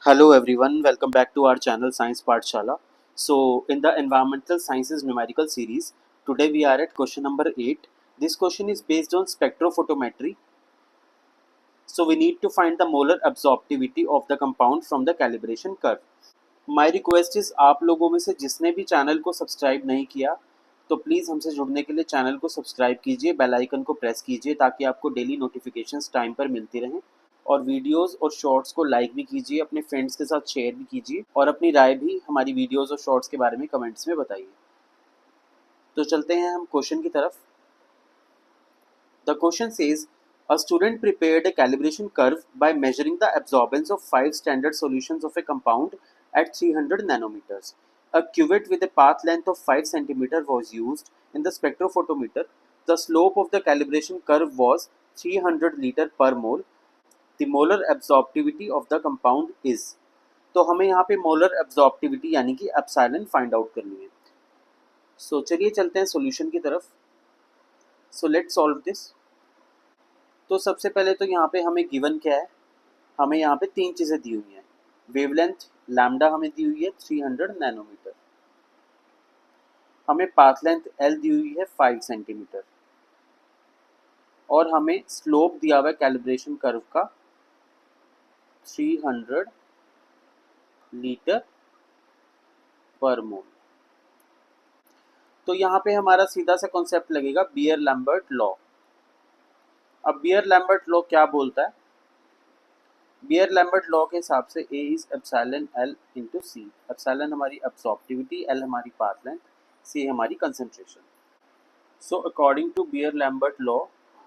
Hello everyone, welcome back to our channel Science Pathshala. So in the Environmental Sciences numerical series, today we are at question number 8. This question is based on spectrophotometry. So we need to find the molar absorptivity of the compound from the calibration curve. My request is आप लोगों में से जिसने भी channel को subscribe नहीं किया तो प्लीज़ हमसे जुड़ने के लिए चैनल को सब्सक्राइब कीजिए, बेल आइकन को प्रेस कीजिए ताकि आपको डेली नोटिफिकेशंस टाइम पर मिलती रहें और वीडियोस और शॉर्ट्स को लाइक भी कीजिए, अपने फ्रेंड्स के साथ शेयर भी कीजिए और अपनी राय भी हमारी वीडियोस और शॉर्ट्स के बारे में कमेंट्स में बताइए। तो चलते हैं हम क्वेश्चन की तरफ। The question says a student prepared a calibration curve by measuring the absorbance of 5 standard solutions of a compound at 300 nanometers. A cuvette with a path length of 5 cm was used in the spectrophotometer. The slope of the calibration curve was 300 liter per mole. The molar absorptivity of the compound is. तो हमें यहाँ पे molar absorptivity यानी कि epsilon find out करनी है। सो चलिए चलते हैं सॉल्यूशन की तरफ। So let's solve this. तो सबसे पहले तो यहाँ पे हमें गिवन क्या है, हमें यहाँ पे तीन चीज़ें दी हुई हैं। वेवलेंथ लैम्डा हमें दी हुई है 300 नैनोमीटर, हमें पाथ लेंथ एल दी हुई है 5 सेंटीमीटर और हमें स्लोप दिया हुआ है कैलिब्रेशन कर्व का 300 लीटर पर मोल। तो यहाँ पे हमारा सीधा सा कॉन्सेप्ट लगेगा बियर लैम्बर्ट लॉ। अब बियर लैम्बर्ट लॉ क्या बोलता है? बियर लैम्बर्ट लॉ के हिसाब से A is epsilon L into C. Epsilon हमारी एब्सॉर्प्टिविटी, L हमारी पाथ लेंथ, C हमारी concentration. So according to Beer Lambert law,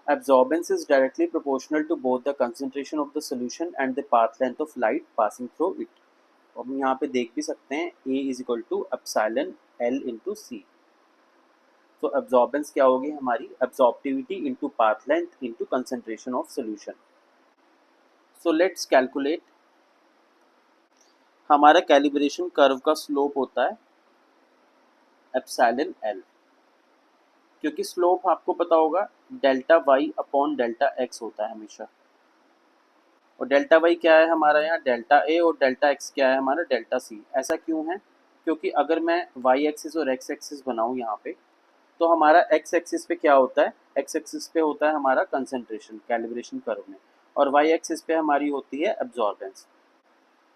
absorbance is directly proportional to both the concentration of the solution and the path length of light passing through it. और हम यहाँ पे देख भी सकते हैं A is equal to epsilon L into C. तो absorbance क्या होगी हमारी? Absorptivity into path length into concentration of solution. So let's calculate. हमारा कैलिब्रेशन कर्व का स्लोप होता है एप्सिलॉन L, क्योंकि स्लोप आपको पता होगा delta Y upon delta X होता है हमेशा। और डेल्टा वाई क्या है हमारा यहाँ? Delta A. और डेल्टा एक्स क्या है हमारा? Delta C. ऐसा क्यों है? क्योंकि अगर मैं वाई एक्सिस और एक्स एक्सिस बनाऊँ यहाँ पे, तो हमारा एक्स एक्सिस पे क्या होता है? एक्स एक्सिस पे होता है हमारा कंसंट्रेशन कैलिब्रेशन कर्व में, और वाई एक्सिस पे हमारी होती है एब्जॉर्बेंस।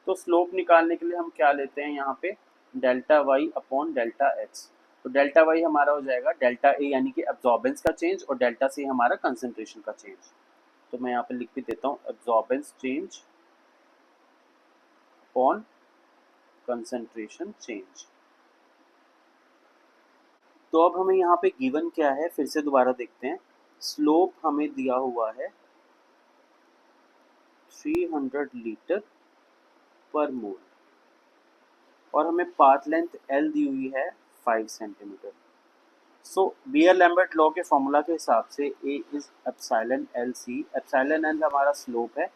तो स्लोप निकालने के लिए हम क्या लेते हैं यहाँ पे? Delta Y upon delta X. तो डेल्टा वाई हमारा हो जाएगा डेल्टा ए यानी कि एब्जॉर्बेंस का चेंज, और डेल्टा सी हमारा कंसंट्रेशन का चेंज। तो मैं यहाँ पे लिख भी देता हूँ absorbance change upon concentration change. तो अब हमें यहाँ पे गिवन क्या है, फिर से दोबारा देखते हैं। स्लोप हमें दिया हुआ है 300 लीटर पर मोल और हमें पाथ लेंथ L दी हुई है 5 centimetre. So Beer Lambert law के फॉर्मूला के हिसाब से A is epsilon L C। Epsilon L हमारा स्लोप है।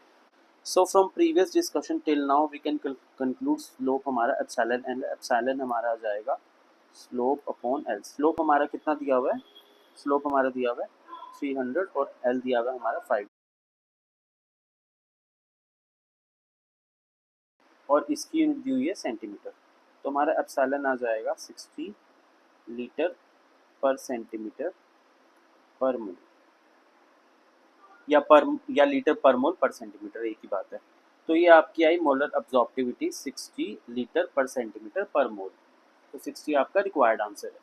So from previous discussion till now we can conclude slope हमारा एप्सिलॉन L। एप्सिलॉन हमारा आ जाएगा स्लोप अपॉन L। स्लोप हमारा कितना दिया हुआ है? स्लोप हमारा दिया हुआ है 300 और L दिया हुआ है हमारा 5 और इसकी यूनिट दी हुई है सेंटीमीटर। तो हमारा एप्सिलॉन आ जाएगा 60 लीटर पर सेंटीमीटर पर मोल, या लीटर पर मोल पर सेंटीमीटर, एक ही बात है। तो ये आपकी आई मोलर एब्जॉर्प्टिविटी 60 लीटर पर सेंटीमीटर पर मोल। तो 60 आपका रिक्वायर्ड आंसर है।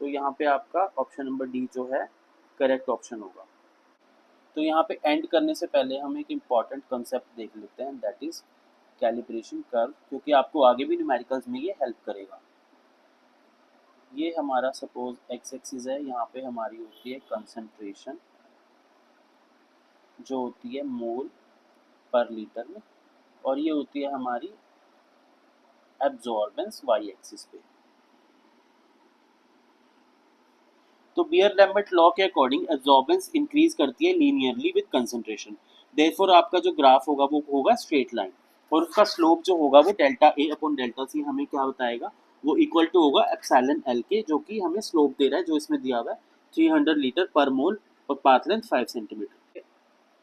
तो यहाँ पे आपका ऑप्शन नंबर डी जो है करेक्ट ऑप्शन होगा। तो यहाँ पे एंड करने से पहले हम एक इम्पॉर्टेंट कंसेप्ट देख लेते हैं, दैट इज कैलिब्रेशन कर्व, क्योंकि आपको आगे भी न्यूमेरिकल्स में ये हेल्प करेगा। ये हमारा सपोज एक्स एक्सिस है, यहाँ पे हमारी होती है कंसंट्रेशन जो होती है मोल पर लीटर में, और ये होती है हमारी एब्जॉर्बेंस वाई एक्सिस पे। तो बियर लैम्बर्ट लॉ के अकॉर्डिंग एब्जॉर्बेंस इंक्रीज करती है लीनियरली विद कंसंट्रेशन। देयरफॉर आपका जो ग्राफ होगा वो होगा स्ट्रेट लाइन, और उसका स्लोप जो होगा वो delta A upon delta C हमें क्या बताएगा? वो इक्वल टू होगा एप्सिलॉन एल के, जो कि हमें स्लोप दे रहा है, जो इसमें दिया हुआ है 300 लीटर पर मोल और पाथ लेंथ 5 सेंटीमीटर।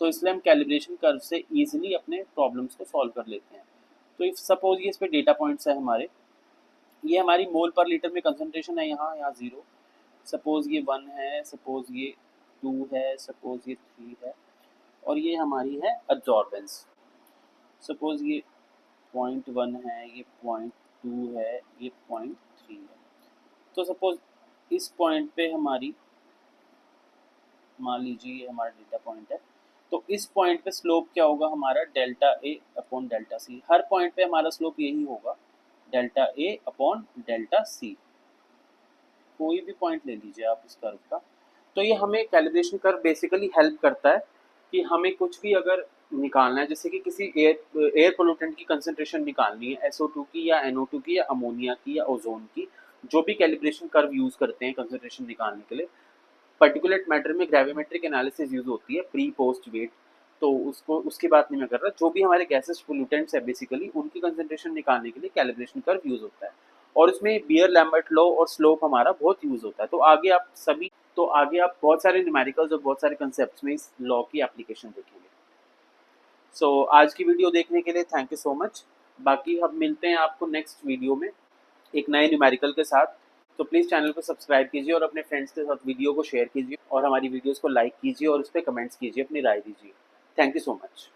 तो इसलिए हम कैलिब्रेशन कर्व से इजीली अपने प्रॉब्लम्स को सॉल्व कर लेते हैं। तो इफ सपोज ये इस पे डेटा पॉइंट्स है हमारे, ये हमारी मोल पर लीटर में कंसंट्रेशन है यहाँ यहाँ 0, सपोज ये 1 है, सपोज ये 2 है, सपोज ये 3 है, और ये हमारी है अब्जॉर्बेंस। सपोज ये 0.1 है, ये 0.2 है, ये 0.3 है। तो सपोज इस पॉइंट पे हमारी, मान लीजिए ये हमारा डेटा पॉइंट है, तो इस पॉइंट पे स्लोप क्या होगा हमारा, delta A upon delta C. Her point पे हमारा स्लोप यही होगा, delta A upon delta C. कोई भी पॉइंट ले लीजिए आप इस कर्व का। तो ये हमें कैलिब्रेशन कर्व बेसिकली हेल्प करता है कि हमें कुछ भी अगर निकालना है, जैसे कि किसी एयर पोल्यूटेंट की कंसंट्रेशन निकालनी है, SO2 की या NO2 की या अमोनिया की या ओजोन की, जो भी कैलिब्रेशन कर्व यूज़ करते हैं कंसंट्रेशन निकालने के लिए, पर्टिकुलेट मैटर में ग्रेविमेट्रिक एनालिसिस यूज़ होती है, प्री पोस्ट वेट। तो उसको उसकी बात नहीं मैं कर रहा, जो भी हमारे गैसेस पोल्यूटेंट्स है बेसिकली उनकी कंसंट्रेशन निकालने के लिए कैलिब्रेशन कर्व यूज़ होता है, और उसमें बियर लैम्बर्ट लॉ और स्लोप हमारा बहुत यूज़ होता है। तो आगे आप बहुत सारे न्यूमेरिकल्स और बहुत सारे कंसेप्ट्स में इस लॉ की एप्लीकेशन देखेंगे। आज की वीडियो देखने के लिए थैंक यू सो मच। बाकी हम मिलते हैं आपको नेक्स्ट वीडियो में एक नए न्यूमेरिकल के साथ। तो प्लीज़ चैनल को सब्सक्राइब कीजिए और अपने फ्रेंड्स के साथ वीडियो को शेयर कीजिए और हमारी वीडियोस को लाइक कीजिए और उस पर कमेंट्स कीजिए, अपनी राय दीजिए। Thank you so much.